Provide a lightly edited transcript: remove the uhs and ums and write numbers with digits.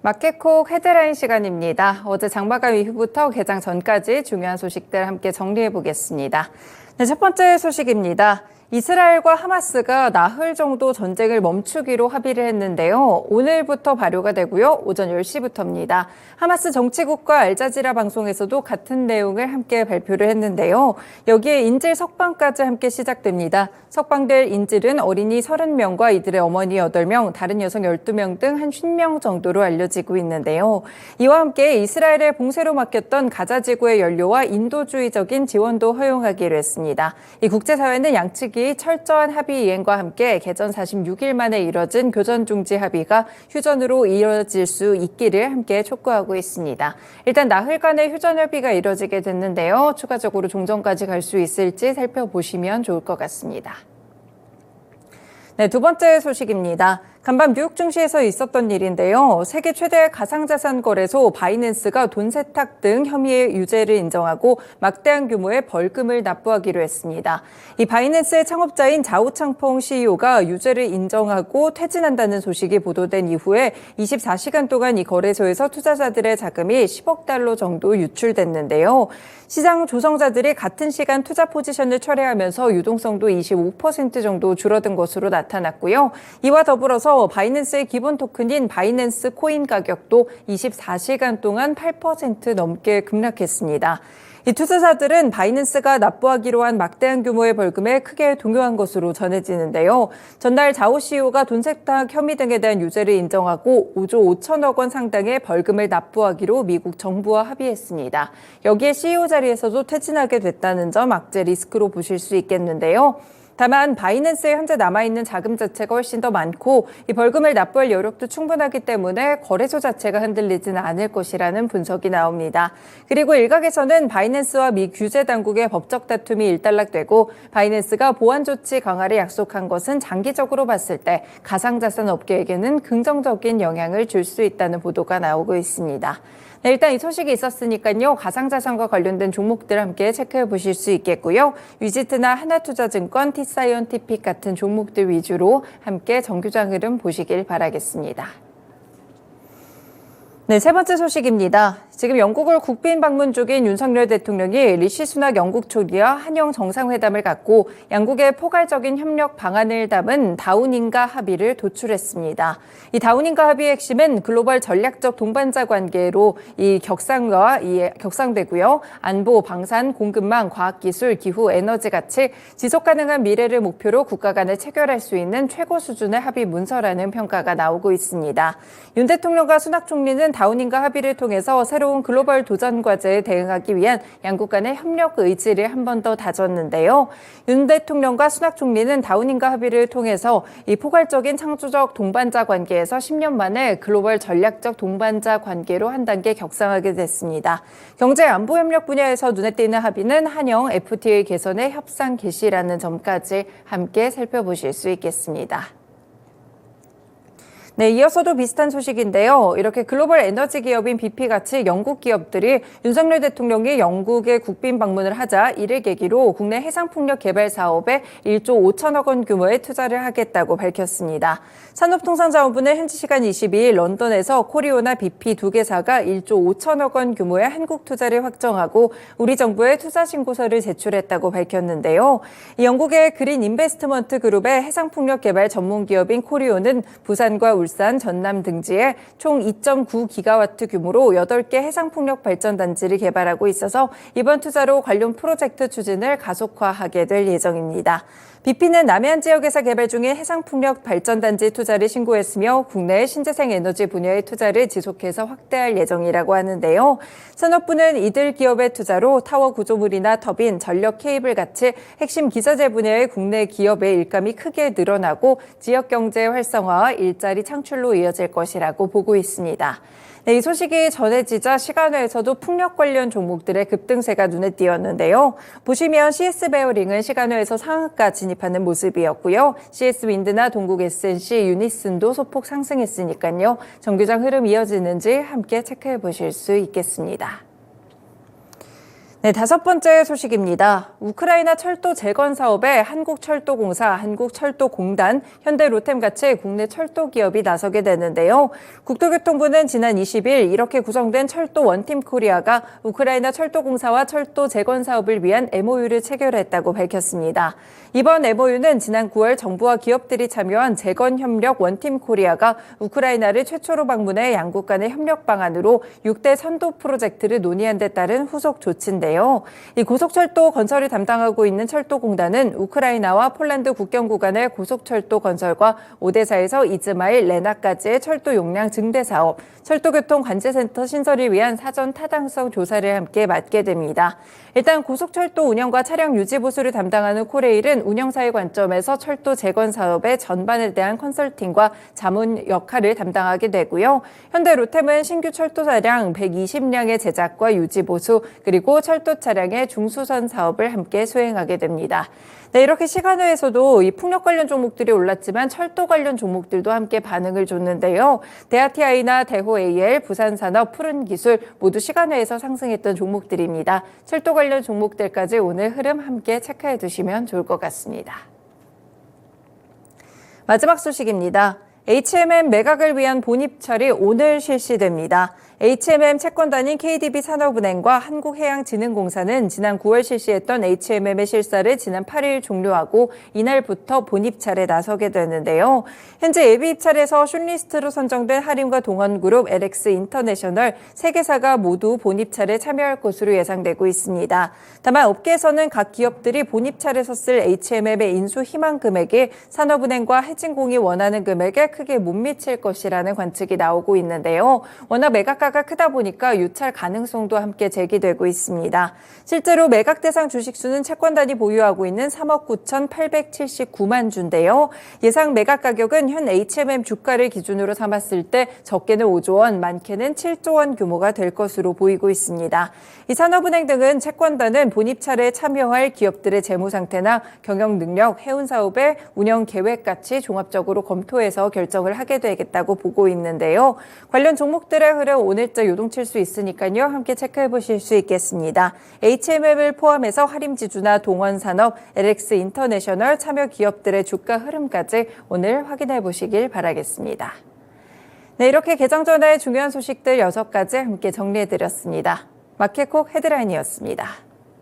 마켓콕 헤드라인 시간입니다. 어제 장마감 이후부터 개장 전까지 중요한 소식들 함께 정리해 보겠습니다. 네, 첫 번째 소식입니다. 이스라엘과 하마스가 나흘 정도 전쟁을 멈추기로 합의를 했는데요. 오늘부터 발효가 되고요. 오전 10시부터입니다. 하마스 정치국과 알자지라 방송에서도 같은 내용을 함께 발표를 했는데요. 여기에 인질 석방까지 함께 시작됩니다. 석방될 인질은 어린이 30명과 이들의 어머니 8명, 다른 여성 12명 등 한 50명 정도로 알려지고 있는데요. 이와 함께 이스라엘의 봉쇄로 막혔던 가자 지구의 연료와 인도주의적인 지원도 허용하기로 했습니다. 이 국제사회는 양측이 철저한 합의 이행과 함께 개전 46일 만에 이뤄진 교전 중지 합의가 휴전으로 이뤄질 수 있기를 함께 촉구하고 있습니다. 일단 나흘간의 휴전 협의가 이뤄지게 됐는데요. 추가적으로 종전까지 갈 수 있을지 살펴보시면 좋을 것 같습니다. 네, 두 번째 소식입니다. 간밤 뉴욕 증시에서 있었던 일인데요. 세계 최대 가상자산 거래소 바이낸스가 돈 세탁 등 혐의의 유죄를 인정하고 막대한 규모의 벌금을 납부하기로 했습니다. 이 바이낸스의 창업자인 자오창펑 CEO가 유죄를 인정하고 퇴진한다는 소식이 보도된 이후에 24시간 동안 이 거래소에서 투자자들의 자금이 10억 달러 정도 유출됐는데요. 시장 조성자들이 같은 시간 투자 포지션을 철회하면서 유동성도 25% 정도 줄어든 것으로 나타났고요. 이와 더불어서 바이낸스의 기본 토큰인 바이낸스 코인 가격도 24시간 동안 8% 넘게 급락했습니다. 이 투자자들은 바이낸스가 납부하기로 한 막대한 규모의 벌금에 크게 동요한 것으로 전해지는데요. 전날 자오 CEO가 돈 세탁 혐의 등에 대한 유죄를 인정하고 5조 5천억 원 상당의 벌금을 납부하기로 미국 정부와 합의했습니다. 여기에 CEO 자리에서도 퇴진하게 됐다는 점 악재 리스크로 보실 수 있겠는데요. 다만 바이낸스에 현재 남아있는 자금 자체가 훨씬 더 많고 이 벌금을 납부할 여력도 충분하기 때문에 거래소 자체가 흔들리지는 않을 것이라는 분석이 나옵니다. 그리고 일각에서는 바이낸스와 미 규제 당국의 법적 다툼이 일단락되고 바이낸스가 보안 조치 강화를 약속한 것은 장기적으로 봤을 때 가상자산 업계에게는 긍정적인 영향을 줄 수 있다는 보도가 나오고 있습니다. 네, 일단 이 소식이 있었으니까요. 가상자산과 관련된 종목들 함께 체크해 보실 수 있겠고요. 위지트나 하나투자증권, 티사이언티픽 같은 종목들 위주로 함께 정규장 흐름 보시길 바라겠습니다. 네, 세 번째 소식입니다. 지금 영국을 국빈 방문 중인 윤석열 대통령이 리시 수낙 영국 총리와 한영 정상회담을 갖고 양국의 포괄적인 협력 방안을 담은 다우닝가 합의를 도출했습니다. 이 다우닝가 합의의 핵심은 글로벌 전략적 동반자 관계로 격상되고요. 안보, 방산, 공급망, 과학기술, 기후, 에너지 같이 지속 가능한 미래를 목표로 국가 간에 체결할 수 있는 최고 수준의 합의 문서라는 평가가 나오고 있습니다. 윤 대통령과 수낙 총리는 다우닝가 합의를 통해서 새로운 글로벌 도전 과제에 대응하기 위한 양국 간의 협력 의지를 한 번 더 다졌는데요. 윤 대통령과 수낙 총리는 다우닝가 합의를 통해서 이 포괄적인 창조적 동반자 관계에서 10년 만에 글로벌 전략적 동반자 관계로 한 단계 격상하게 됐습니다. 경제 안보 협력 분야에서 눈에 띄는 합의는 한영 FTA 개선의 협상 개시라는 점까지 함께 살펴보실 수 있겠습니다. 네, 이어서도 비슷한 소식인데요. 이렇게 글로벌 에너지 기업인 BP같이 영국 기업들이 윤석열 대통령이 영국에 국빈 방문을 하자 이를 계기로 국내 해상풍력 개발 사업에 1조 5천억 원 규모의 투자를 하겠다고 밝혔습니다. 산업통상자원부는 현지 시간 22일 런던에서 코리오나 BP 두 개사가 1조 5천억 원 규모의 한국 투자를 확정하고 우리 정부에 투자 신고서를 제출했다고 밝혔는데요. 영국의 그린 인베스트먼트 그룹의 해상풍력 개발 전문 기업인 코리오는 부산과 울산, 전남 등지에 총 2.9기가와트 규모로 8개 해상풍력 발전단지를 개발하고 있어서 이번 투자로 관련 프로젝트 추진을 가속화하게 될 예정입니다. BP는 남해안 지역에서 개발 중인 해상풍력 발전단지 투자를 신고했으며 국내 신재생 에너지 분야의 투자를 지속해서 확대할 예정이라고 하는데요. 산업부는 이들 기업의 투자로 타워 구조물이나 터빈, 전력 케이블 같이 핵심 기자재 분야의 국내 기업의 일감이 크게 늘어나고 지역 경제 활성화와 일자리 창출로 이어질 것이라고 보고 있습니다. 네, 이 소식이 전해지자 시간외에서도 풍력 관련 종목들의 급등세가 눈에 띄었는데요. 보시면 CS 베어링은 시간외에서 상한가 진입하는 모습이었고요. CS 윈드나 동국 SNC, 유니슨도 소폭 상승했으니까요. 정규장 흐름 이어지는지 함께 체크해 보실 수 있겠습니다. 네, 다섯 번째 소식입니다. 우크라이나 철도 재건 사업에 한국철도공사, 한국철도공단, 현대로템 같이 국내 철도 기업이 나서게 되는데요. 국토교통부는 지난 20일 이렇게 구성된 철도 원팀 코리아가 우크라이나 철도공사와 철도 재건 사업을 위한 MOU를 체결했다고 밝혔습니다. 이번 MOU는 지난 9월 정부와 기업들이 참여한 재건 협력 원팀 코리아가 우크라이나를 최초로 방문해 양국 간의 협력 방안으로 6대 선도 프로젝트를 논의한 데 따른 후속 조치인데요. 이 고속철도 건설을 담당하고 있는 철도공단은 우크라이나와 폴란드 국경 구간의 고속철도 건설과 오데사에서 이즈마일, 레나까지의 철도 용량 증대 사업, 철도교통관제센터 신설을 위한 사전 타당성 조사를 함께 맡게 됩니다. 일단 고속철도 운영과 차량 유지 보수를 담당하는 코레일은 운영사의 관점에서 철도 재건 사업의 전반에 대한 컨설팅과 자문 역할을 담당하게 되고요. 현대로템은 신규 철도 차량 120량의 제작과 유지 보수, 그리고 철도 차량의 중수선 사업을 함께 수행하게 됩니다. 네, 이렇게 시간외에서도 이 풍력 관련 종목들이 올랐지만 철도 관련 종목들도 함께 반응을 줬는데요. 대아티아이나 대호AL, 부산산업, 푸른기술 모두 시간외에서 상승했던 종목들입니다. 철도 관련 종목들까지 오늘 흐름 함께 체크해 두시면 좋을 것 같습니다. 마지막 소식입니다. HMM 매각을 위한 본입찰이 오늘 실시됩니다. HMM 채권단인 KDB 산업은행과 한국해양진흥공사는 지난 9월 실시했던 HMM의 실사를 지난 8일 종료하고 이날부터 본입찰에 나서게 되는데요. 현재 예비 입찰에서 숏리스트로 선정된 하림과 동원그룹, LX 인터내셔널 3개사가 모두 본입찰에 참여할 것으로 예상되고 있습니다. 다만 업계에서는 각 기업들이 본입찰에서 쓸 HMM의 인수 희망 금액이 산업은행과 해진공이 원하는 금액에 크게 못 미칠 것이라는 관측이 나오고 있는데요. 워낙 매각가가 크다 보니까 유찰 가능성도 함께 제기되고 있습니다. 실제로 매각 대상 주식수는 채권단이 보유하고 있는 3억 9,879만 주인데요. 예상 매각 가격은 현 HMM 주가를 기준으로 삼았을 때 적게는 5조 원, 많게는 7조 원 규모가 될 것으로 보이고 있습니다. 이 산업은행 등은 채권단은 본입찰에 참여할 기업들의 재무 상태나 경영 능력, 해운 사업의 운영 계획 같이 종합적으로 검토해서 결정을 하게 되겠다고 보고 있는데요. 관련 종목들의 흐름 오늘자 요동칠 수 있으니까요. 함께 체크해 보실 수 있겠습니다. HMM을 포함해서 하림지주나 동원산업, LX 인터내셔널 참여 기업들의 주가 흐름까지 오늘 확인해 보시길 바라겠습니다. 네, 이렇게 개장 전에 중요한 소식들 6가지 함께 정리해 드렸습니다. 마켓콕 헤드라인이었습니다.